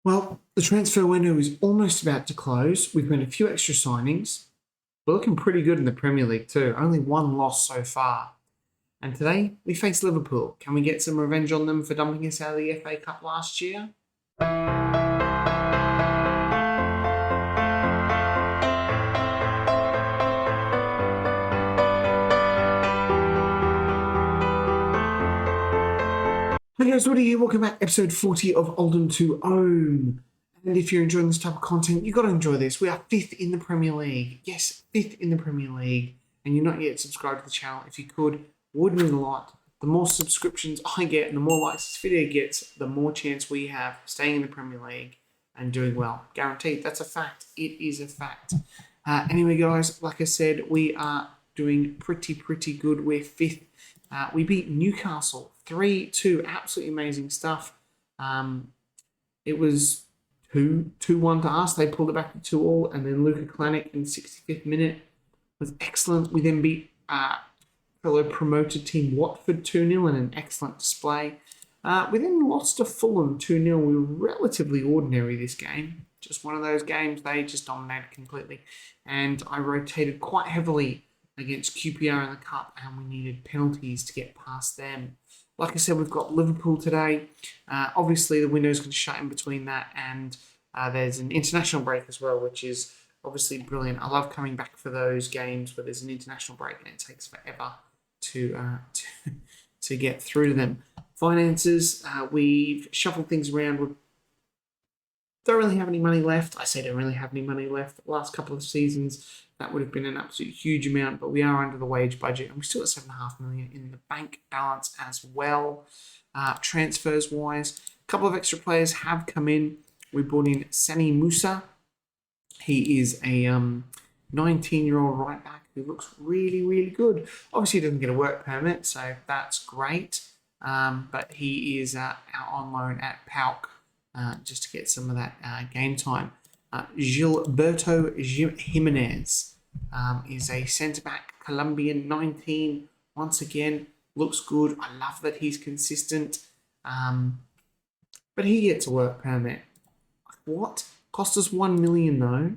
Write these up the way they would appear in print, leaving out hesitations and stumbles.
Well, the transfer window is almost about to close. We've made a few extra signings. We're looking pretty good in the Premier League too. Only one loss so far. And today, we face Liverpool. Can we get some revenge on them for dumping us out of the FA Cup last year? Hey guys, Woody here. Welcome back. Episode 40 of Oldham to Own. And if you're enjoying this type of content, you've got to enjoy this. We are 5th in the Premier League. Yes, 5th in the Premier League. And you're not yet subscribed to the channel. If you could, would mean a lot. The more subscriptions I get and the more likes this video gets, the more chance we have of staying in the Premier League and doing well. Guaranteed. That's a fact. It is a fact. Anyway, guys, like I said, we are doing pretty good. We're 5th. We beat Newcastle 3-2. Absolutely amazing stuff. It was 2-1 to us. They pulled it back to 2-2, and then Luka Klanic in the 65th minute was excellent. We then beat fellow promoted team Watford 2-0 in an excellent display. We then lost to Fulham 2-0. We were relatively ordinary this game. Just one of those games they just dominated completely. And I rotated quite heavily against QPR in the Cup, and we needed penalties to get past them. Like I said, we've got Liverpool today. Obviously, the window's going to shut in between that, and there's an international break as well, which is obviously brilliant. I love coming back for those games where there's an international break and it takes forever to get through to them. Finances, we've shuffled things around. We don't really have any money left. I say don't really have any money left. The last couple of seasons, that would have been an absolute huge amount, but we are under the wage budget, and we still got $7.5 million in the bank balance as well. Transfers wise, a couple of extra players have come in. We brought in Sani Musa. He is a 19-year-old right back who looks really good. Obviously, he doesn't get a work permit, so that's great. But he is out on loan at PAOK just to get some of that game time. Gilberto Jimenez is a centre-back, Colombian, 19. Once again, looks good. I love that he's consistent. But he gets a work permit. What? Cost us $1 million though.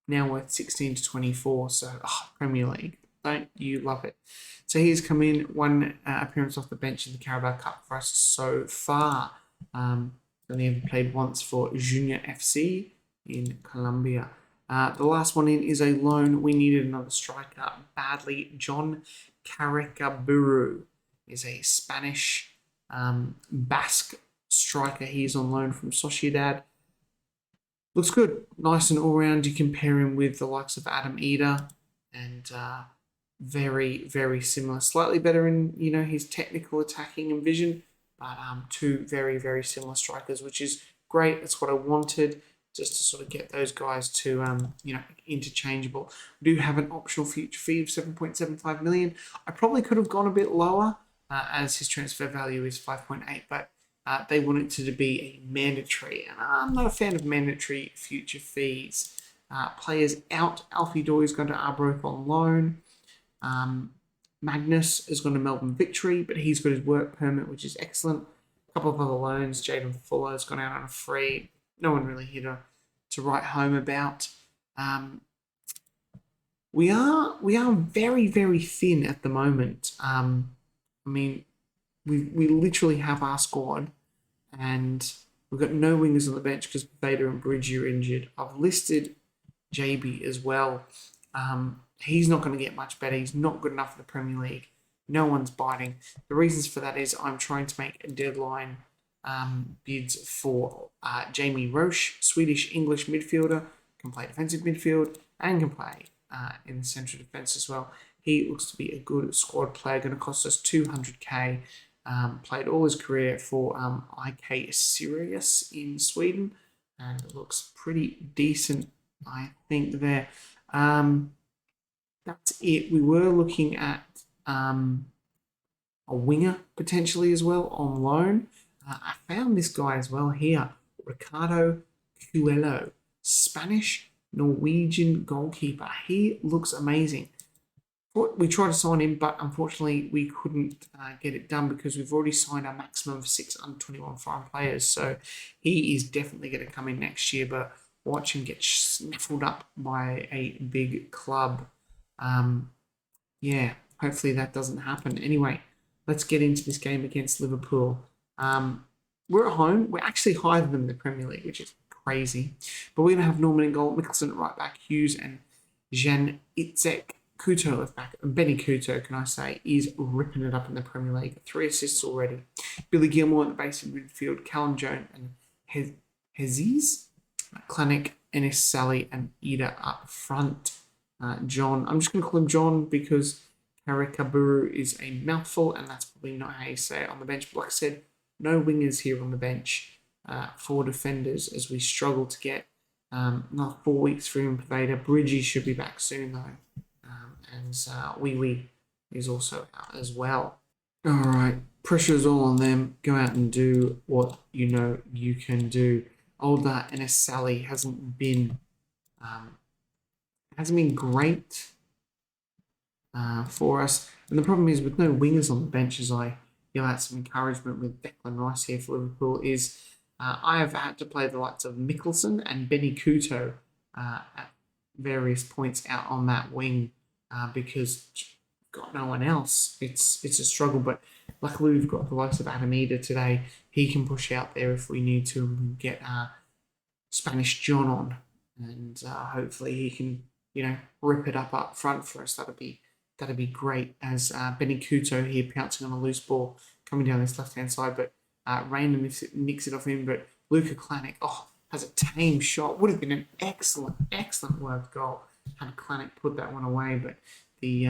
Now worth 16 to 24. So, Premier League. Don't you love it? So he's come in, one appearance off the bench in the Carabao Cup for us so far. Only ever played once for Junior FC in Colombia. The last one in is a loan. We needed another striker badly. John Caricaburu is a Spanish Basque striker. He's on loan from Sociedad. Looks good. Nice and all-round. You compare him with the likes of Adam Eder, and very similar. Slightly better in, his technical attacking and vision, but two very similar strikers, which is great. That's what I wanted, just to sort of get those guys to, interchangeable. We do have an optional future fee of $7.75 million. I probably could have gone a bit lower, as his transfer value is 5.8, but they want it to be a mandatory, and I'm not a fan of mandatory future fees. Players out. Alfie Doy is going to Arbroath on loan. Magnus is going to Melbourne Victory, but he's got his work permit, which is excellent. A couple of other loans. Jaden Fuller has gone out on a free. No one really here to write home about. We are very thin at the moment. We literally have our squad, and we've got no wingers on the bench because Vader and Bridge are injured. I've listed JB as well. He's not going to get much better. He's not good enough for the Premier League. No one's biting. The reasons for that is I'm trying to make a deadline bids for Jamie Roche, Swedish-English midfielder, can play defensive midfield and can play in the central defence as well. He looks to be a good squad player, going to cost us $200k. Played all his career for IK Sirius in Sweden, and it looks pretty decent, I think, there. That's it. We were looking at a winger potentially as well on loan. I found this guy as well here, Ricardo Coelho, Spanish Norwegian goalkeeper. He looks amazing. We tried to sign him, but unfortunately we couldn't get it done because we've already signed our maximum of 6 under-21 foreign players. So he is definitely going to come in next year, but watch him get snaffled up by a big club. Hopefully that doesn't happen. Anyway, let's get into this game against Liverpool. We're at home. We're actually higher than them in the Premier League, which is crazy. But we're going to have Norman in goal, Mickelson at right back, Hughes and Jan Itzek. Couto left back, and Benny Couto, can I say, is ripping it up in the Premier League. 3 assists already. Billy Gilmore at the base of midfield, Callum Jones and Heziz, Klanik, Ennis, Sally, and Ida up front. John, I'm just going to call him John because Karakaburu is a mouthful, and that's probably not how you say it on the bench. But like I said, no wingers here on the bench. 4 defenders as we struggle to get another 4 weeks for him. Vader. Bridgie should be back soon, though. And Wee Wee is also out as well. All right, pressure's all on them. Go out and do what you know you can do. Older NS Sally hasn't been great for us. And the problem is with no wingers on the bench, as I yell out some encouragement with Declan Rice here for Liverpool, is I have had to play the likes of Mickelson and Benny Couto at various points out on that wing. Because got no one else. It's a struggle, but luckily we've got the likes of Adamida today. He can push out there if we need to and get Spanish John on, and hopefully he can rip it up front for us. That'd be great. As Benny Couto here pouncing on a loose ball coming down this left hand side, but Rainer nicks it off him. But Luka Klanik has a tame shot. Would have been an excellent worked goal had Klanik put that one away, but the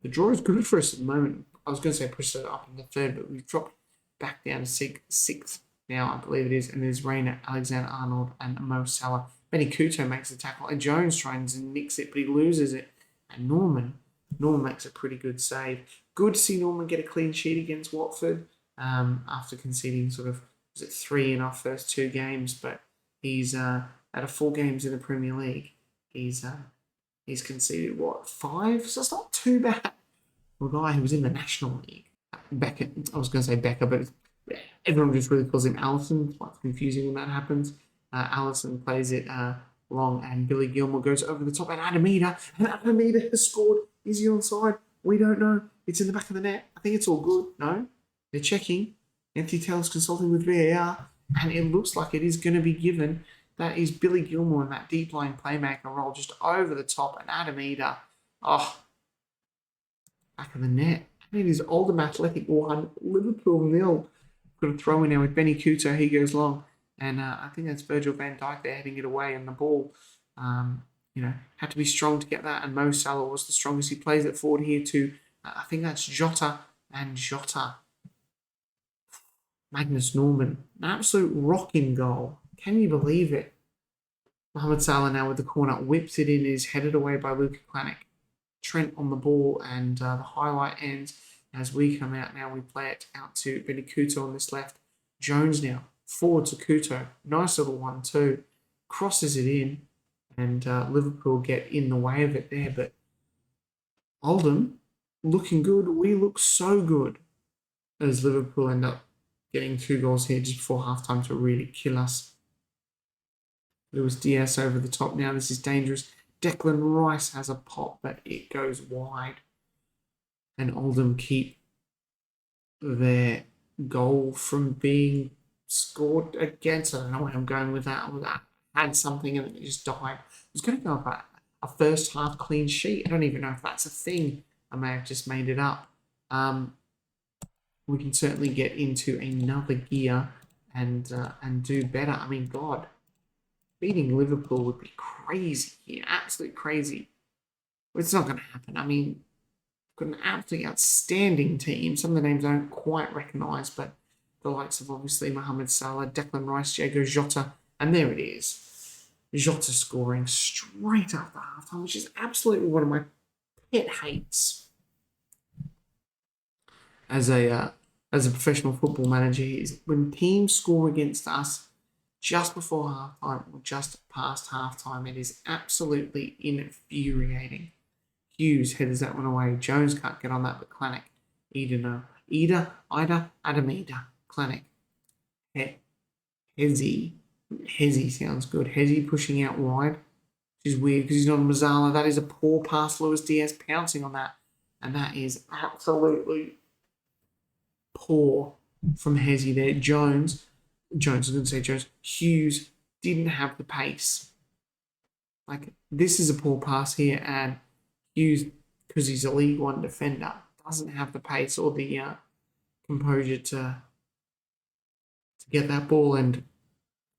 draw is good for us at the moment. I was going to say push it up in the third, but we've dropped back down to sixth now, I believe it is, and there's Rainer, Alexander-Arnold, and Mo Salah. Benny Couto makes the tackle, and Jones tries and nicks it, but he loses it, and Norman makes a pretty good save. Good to see Norman get a clean sheet against Watford after conceding 3 in our first 2 games, but he's out of 4 games in the Premier League. He's conceded 5? So it's not too bad for a guy who was in the National League. Becker, I was going to say Becker, but everyone just really calls him Allison. It's quite confusing when that happens. Allison plays it long, and Billy Gilmore goes over the top, and Adamida has scored. Is he onside? We don't know. It's in the back of the net. I think it's all good. No, they're checking. Anthony Taylor's consulting with VAR, and it looks like it is going to be given. That is Billy Gilmore in that deep-lying playmaker role just over the top. And Adamida, back of the net. And it is Oldham Athletic 1, Liverpool 0. Got a throw in now with Benny Couto. He goes long. And I think that's Virgil van Dijk there heading it away. And the ball, had to be strong to get that. And Mo Salah was the strongest. He plays it forward here to, I think that's Jota. And Jota. Magnus Norman. An absolute rocking goal. Can you believe it? Mohamed Salah now with the corner, whips it in, is headed away by Luka Klanik. Trent on the ball, and the highlight ends as we come out now. We play it out to Benny Couto on this left. Jones now, forward to Couto. Nice little 1-2. Crosses it in, and Liverpool get in the way of it there. But Oldham looking good. We look so good as Liverpool end up getting 2 goals here just before halftime to really kill us. Luis Diaz over the top now. This is dangerous. Declan Rice has a pop, but it goes wide. And Oldham keep their goal from being scored against. I don't know where I'm going with that. I had something and it just died. I was going to go about a first half clean sheet. I don't even know if that's a thing. I may have just made it up. We can certainly get into another gear and do better. I mean, God, beating Liverpool would be crazy here, absolutely crazy. But it's not going to happen. I mean, got an absolutely outstanding team. Some of the names I don't quite recognise, but the likes of obviously Mohamed Salah, Declan Rice, Diego Jota, and there it is. Jota scoring straight after halftime, which is absolutely one of my pet hates. As a professional football manager, is when teams score against us just before halftime or just past halftime, it is absolutely infuriating. Hughes headers that one away. Jones can't get on that, but Clanic. Ida, no. Adam Ida. Clanic. Hezzy. Hezzy sounds good. Hezzy pushing out wide, which is weird because he's not a Mazzala. That is a poor pass. Luis Diaz pouncing on that. And that is absolutely poor from Hezzy there. Jones, I was going to say Jones. Hughes didn't have the pace. Like, this is a poor pass here, and Hughes, because he's a League One defender, doesn't have the pace or the composure to get that ball, and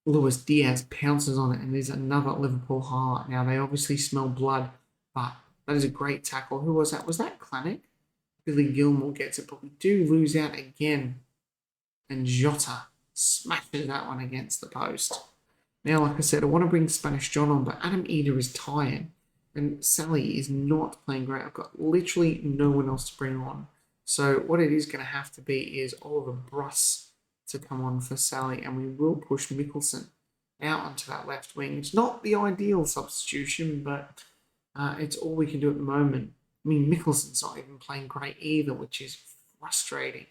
Luis Diaz pounces on it, and there's another Liverpool highlight. Now, they obviously smell blood, but that is a great tackle. Who was that? Was that Clanic? Billy Gilmore gets it, but we do lose out again, and Jota smashes that one against the post. Now, like I said, I want to bring Spanish John on, but Adam Eder is tired, and Sally is not playing great. I've got literally no one else to bring on. So what it is going to have to be is Oliver Bruss to come on for Sally, and we will push Mickelson out onto that left wing. It's not the ideal substitution, but it's all we can do at the moment. I mean, Mickelson's not even playing great either, which is frustrating.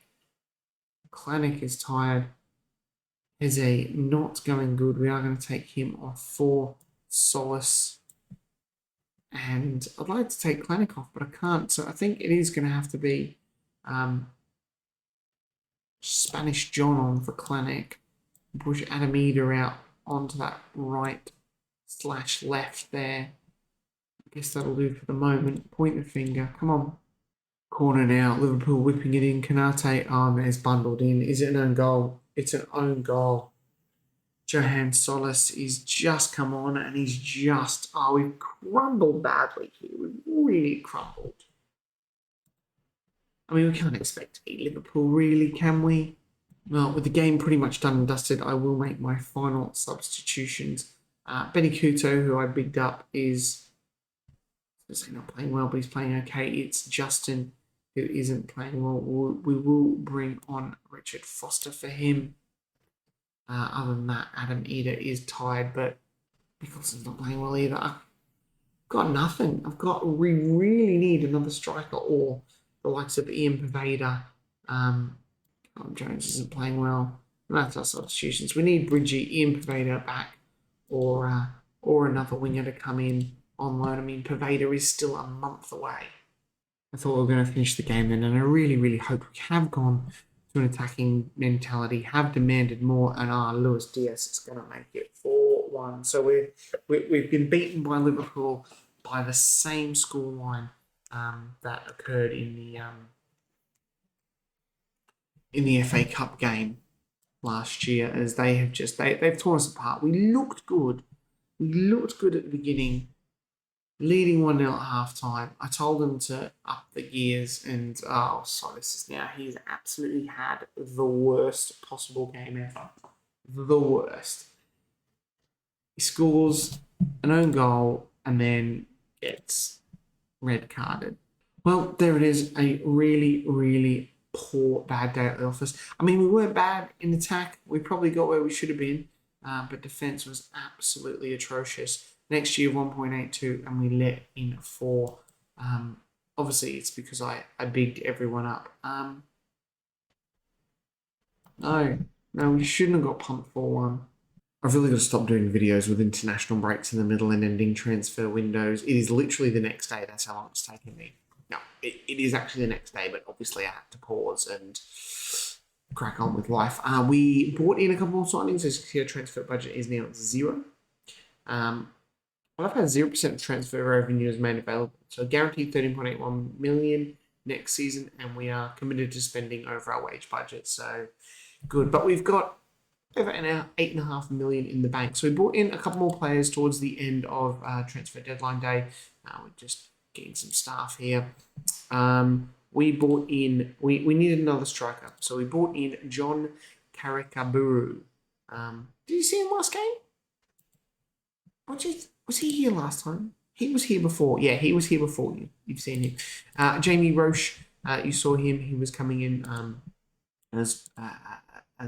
Clanic is tired. Is not going good. We are going to take him off for Solace. And I'd like to take Clanic off, but I can't. So I think it is going to have to be Spanish John on for Clanic. Push Adamida out onto that right/left there. I guess that'll do for the moment. Point the finger. Come on. Corner now. Liverpool whipping it in. Kanate. Oh, there's bundled in. Is it an own goal? It's an own goal. Johan Solis is just come on, and he's just... Oh, we've crumbled badly here. We've really crumbled. I mean, we can't expect to beat Liverpool, really, can we? Well, with the game pretty much done and dusted, I will make my final substitutions. Benny Couto, who I bigged up, is... He's not playing well, but he's playing okay. It's Justin who isn't playing well. We will bring on Richard Foster for him. Other than that, Adam Eder is tired, but Mickelson's not playing well either. I've got nothing. We really need another striker, or the likes of Ian Paveda. Jones isn't playing well. And that's our substitutions. We need Bridgie, Ian Paveda back, or another winger to come in on loan. I mean, Paveda is still a month away. I thought we were going to finish the game then, and I really, really hope we have gone to an attacking mentality, have demanded more, and Luis Diaz is going to make it 4-1. So we've been beaten by Liverpool by the same scoreline that occurred in the FA Cup game last year, as they have just they've torn us apart. We looked good. We looked good at the beginning, leading 1-0 at half-time. I told them to up the gears, and he's absolutely had the worst possible game ever. The worst. He scores an own goal and then gets red carded. Well, there it is. A really, really poor, bad day at the office. I mean, we weren't bad in attack. We probably got where we should have been, but defence was absolutely atrocious. Next year, 1.82, and we let in 4. Obviously, it's because I bigged everyone up. No, we shouldn't have got pumped 4-1. I've really got to stop doing videos with international breaks in the middle and ending transfer windows. It is literally the next day. That's how long it's taken me. No, it is actually the next day, but obviously I had to pause and crack on with life. We brought in a couple more signings. As you can see, our transfer budget is now 0. I've had 0% of transfer revenue is made available. So guaranteed 13.81 million next season, and we are committed to spending over our wage budget. So good. But we've got over now 8.5 million in the bank. So we brought in a couple more players towards the end of transfer deadline day. We're just getting some staff here. We brought in, we needed another striker. So we brought in John Karakaburu. Did you see him last game? Was he here last time? He was here before. Yeah, he was here before you. You've seen him. Jamie Roche, you saw him. He was coming in as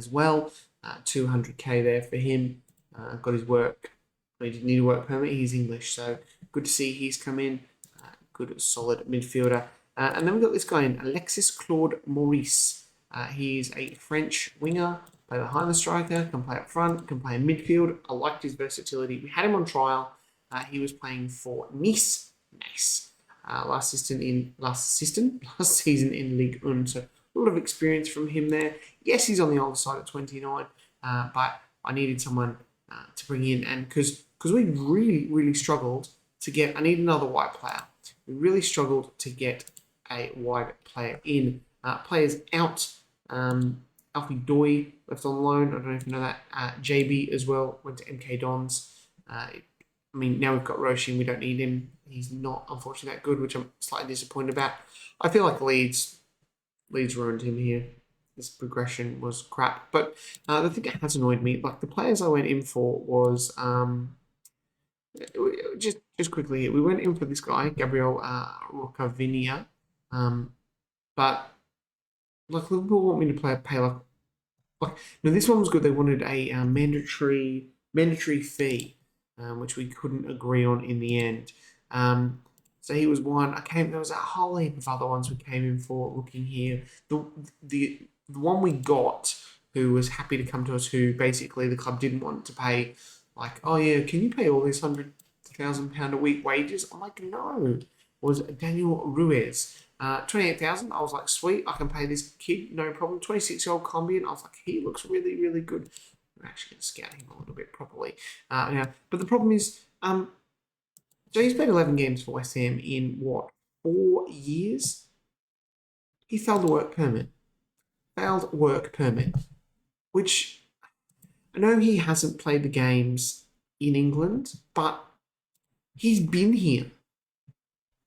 well. 200k there for him. Got his work. He didn't need a work permit. He's English, so good to see he's come in. good, solid midfielder. And then we've got this guy in Alexis Claude Maurice. He's a French winger, play behind the striker, can play up front, can play in midfield. I liked his versatility. We had him on trial. He was playing for Nice. Last season in Ligue 1. So a lot of experience from him there. Yes, he's on the older side at 29, but I needed someone to bring in, and because we really struggled to get. I need another wide player. We really struggled to get a wide player in. Players out. Alfie Doy left on loan. I don't know if you know that. JB as well went to MK Dons. Now we've got Roshi and we don't need him. He's not, unfortunately, that good, which I'm slightly disappointed about. I feel like Leeds ruined him here. This progression was crap. But the thing that has annoyed me, like the players I went in for was just quickly. We went in for this guy, Gabriel Rocavinia, but like Liverpool want me to pay like no, this one was good. They wanted a mandatory fee, which we couldn't agree on in the end. So he was one. There was a whole heap of other ones we came in for. Looking here, the one we got, who was happy to come to us, who basically the club didn't want to pay. Like, oh yeah, can you pay all these £100,000 a week wages? I'm like, no. Was Daniel Ruiz. 28,000. I was like, sweet, I can pay this kid, no problem. 26-year-old Colombian. I was like, he looks really good. I'm actually going to scout him a little bit properly. But the problem is, so he's played 11 games for West Ham in 4 years? He failed a work permit. Which I know he hasn't played the games in England, but he's been here.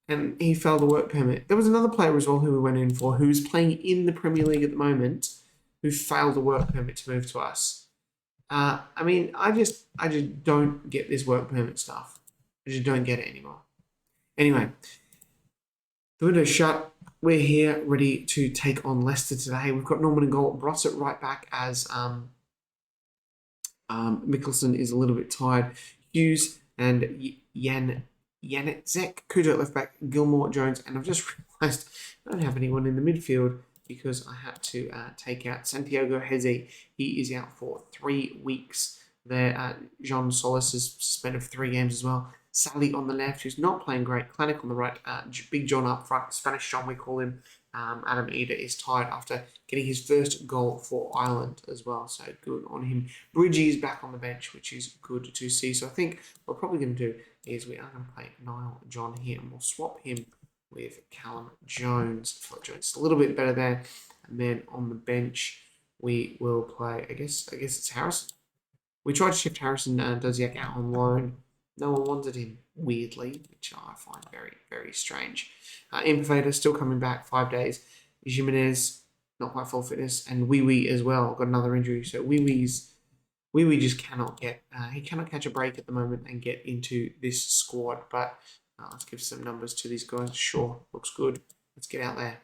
And he failed a work permit. There was another player as well who we went in for, who's playing in the Premier League at the moment, who failed a work permit to move to us. I just don't get this work permit stuff. I just don't get it anymore. Anyway, the window's shut. We're here, ready to take on Leicester today. We've got Norman in goal, Bross at right back as Mickelson is a little bit tired. Hughes and Janitzek, Kudo at left back, Gilmore, Jones, and I've just realised I don't have anyone in the midfield because I had to take out Santiago Heze. He is out for 3 weeks. There, Jean Solis is suspended for 3 games as well. Sally on the left, who's not playing great. Klanick on the right. Big John up front. Spanish John, we call him. Adam Eder is tired after getting his first goal for Ireland as well. So good on him. Bridgie is back on the bench, which is good to see. So I think what we're probably going to do is we are going to play Niall John here, and we'll swap him with Callum Jones. Flick Jones a little bit better there. And then on the bench, we will play, I guess it's Harrison. We tried to shift Harrison Doziak out on loan. No one wanted him, weirdly, which I find very strange. Impervator still coming back 5 days. Jimenez, not quite full fitness. And Wee as well, got another injury. So Wee just cannot get, he cannot catch a break at the moment and get into this squad. But let's give some numbers to these guys. Sure, looks good. Let's get out there.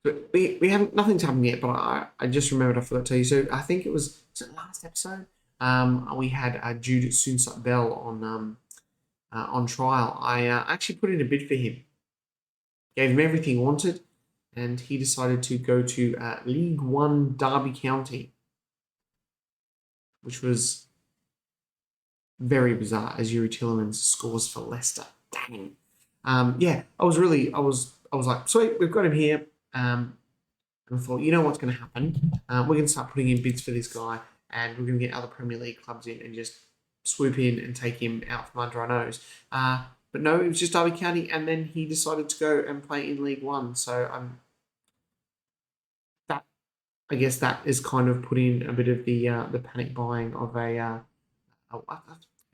But we haven't, nothing's happened yet, but I just remembered, I forgot to tell you. So I think it was last episode? We had Jude Sunsut Bell on trial. I actually put in a bid for him. Gave him everything he wanted, and he decided to go to League One Derby County, which was very bizarre, as Yuri Tillerman scores for Leicester. Dang. I was like, sweet, we've got him here. And I thought, you know what's going to happen? We're going to start putting in bids for this guy, and we're going to get other Premier League clubs in and just swoop in and take him out from under our nose. But no, it was just Derby County, and then he decided to go and play in League One. So I guess that is kind of putting a bit of the panic buying of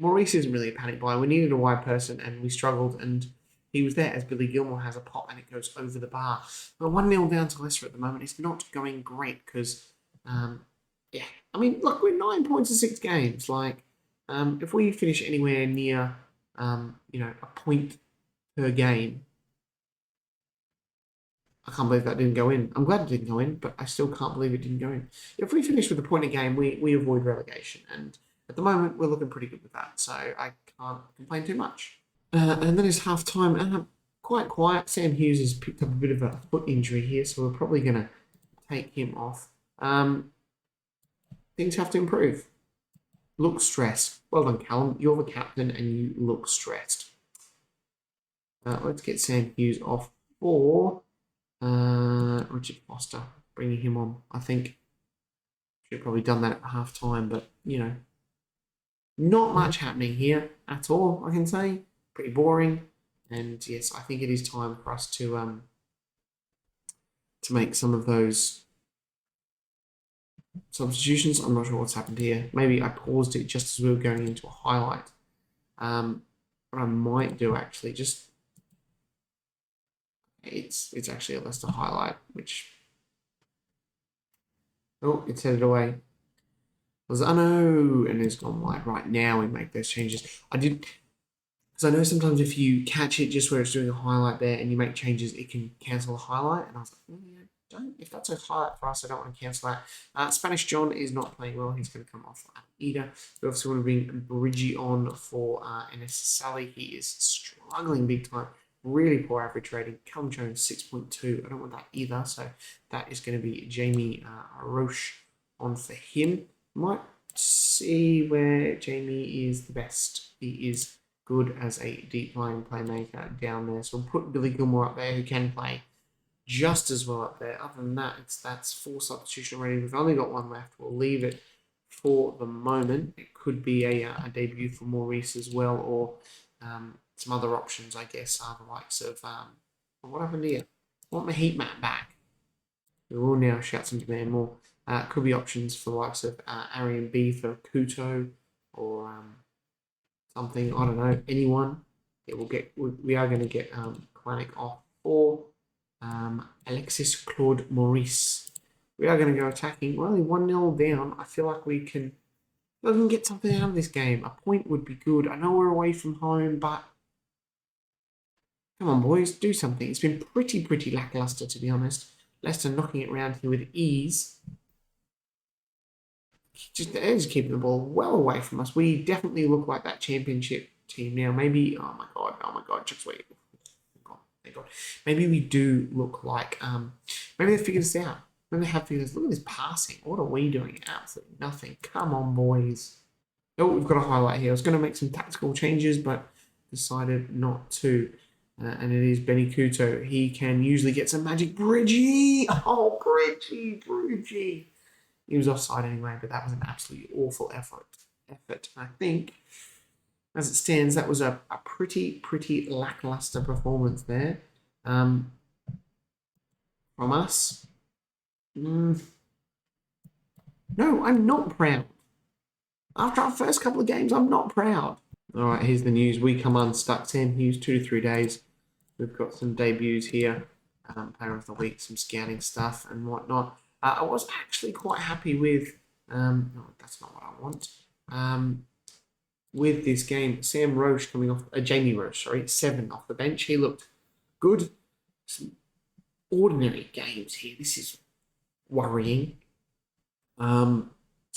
Maurice isn't really a panic buy. We needed a wide person, and we struggled, and he was there as Billy Gilmore has a pop, and it goes over the bar. We're 1-0 down to Leicester at the moment. It's not going great because, look, we're 9 points in 6 games. Like, if we finish anywhere near, a point per game, I can't believe that didn't go in. I'm glad it didn't go in, but I still can't believe it didn't go in. If we finish with a point a game, we avoid relegation, and at the moment we're looking pretty good with that, so I can't complain too much. And then it's half time. quite quiet. Sam Hughes has picked up a bit of a foot injury here, so we're probably going to take him off. Things have to improve. Look stressed. Well done, Callum. You're the captain and you look stressed. Let's get Sam Hughes off for Richard Foster. Bringing him on, I think. Should have probably done that at half time, but, you know, not much happening here at all, I can say. Pretty boring. And, yes, I think it is time for us to make some of those substitutions. I'm not sure what's happened here. Maybe I paused it just as we were going into a highlight. What I might do, actually, just... It's actually a Leicester highlight, which... Oh, it's headed away. Oh no, and it's gone wide. Right, now we make those changes. I did, because I know sometimes if you catch it just where it's doing a highlight there and you make changes, it can cancel the highlight. And I was like, yeah, don't. If that's a highlight for us, I don't want to cancel that. Spanish John is not playing well. He's going to come off either. We obviously want to bring Bridgie on for NS Sally. He is struggling big time. Really poor average rating. Callum Jones, 6.2. I don't want that either. So that is going to be Jamie Roche on for him. Might see where Jamie is the best. He is good as a deep line playmaker down there. So we'll put Billy Gilmore up there, who can play just as well up there. Other than that, that's 4 substitution already. We've only got 1 left. We'll leave it for the moment. It could be a debut for Maurice as well, or some other options, I guess, are the likes of... what happened here? I want my heat map back. We will now shout some demand more. Could be options for the likes of Arian B for Kuto, or something, I don't know, anyone. Yeah, we are going to get Klanik off for Alexis Claude Maurice. We are going to go attacking. We're only 1-0 down. I feel like we can get something out of this game. A point would be good. I know we're away from home, but come on, boys, do something. It's been pretty lackluster, to be honest. Leicester knocking it around here with ease. They're just keeping the ball well away from us. We definitely look like that championship team now. Maybe, oh my god, just wait. Thank God. Maybe we do look like, maybe they figured us out. Maybe they have figured us. Look at this passing. What are we doing? Absolutely nothing. Come on, boys. Oh, we've got a highlight here. I was going to make some tactical changes, but decided not to. And it is Benny Kuto. He can usually get some magic. Bridgie! Oh, Bridgie. He was offside anyway, but that was an absolutely awful effort. I think, as it stands, that was a pretty lackluster performance there from us. No, I'm not proud. After our first couple of games, I'm not proud. All right, here's the news. We come unstuck. Sam Hughes, 2 to 3 days. We've got some debuts here. Player of the week, some scouting stuff and whatnot. I was actually quite happy with... no, that's not what I want. With this game, Sam Roche coming off... Jamie Roche, sorry, 7 off the bench. He looked good. Some ordinary games here. This is worrying. So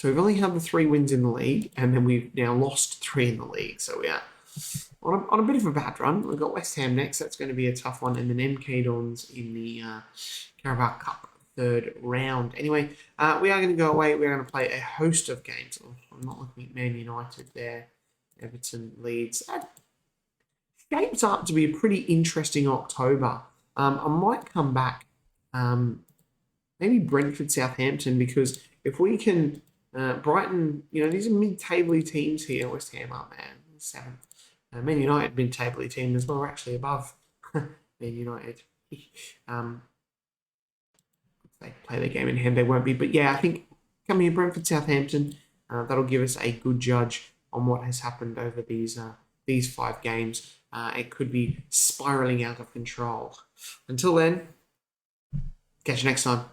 we've only had the 3 wins in the league, and then we've now lost 3 in the league. So we are on a bit of a bad run. We've got West Ham next. That's going to be a tough one. And then MK Dons in the Carabao Cup 3rd round. Anyway, we are going to go away. We're going to play a host of games. I'm not looking at Man United there. Everton, Leeds. That shapes up to be a pretty interesting October. I might come back. Maybe Brentford, Southampton, because if we can... Brighton, these are mid-table teams here. West Ham are, 7th. Man United, mid-table team as well. We're actually above Man United. If they play their game in hand, they won't be. But yeah, I think coming here, Brentford, Southampton, that'll give us a good judge on what has happened over these 5 games. It could be spiraling out of control. Until then, catch you next time.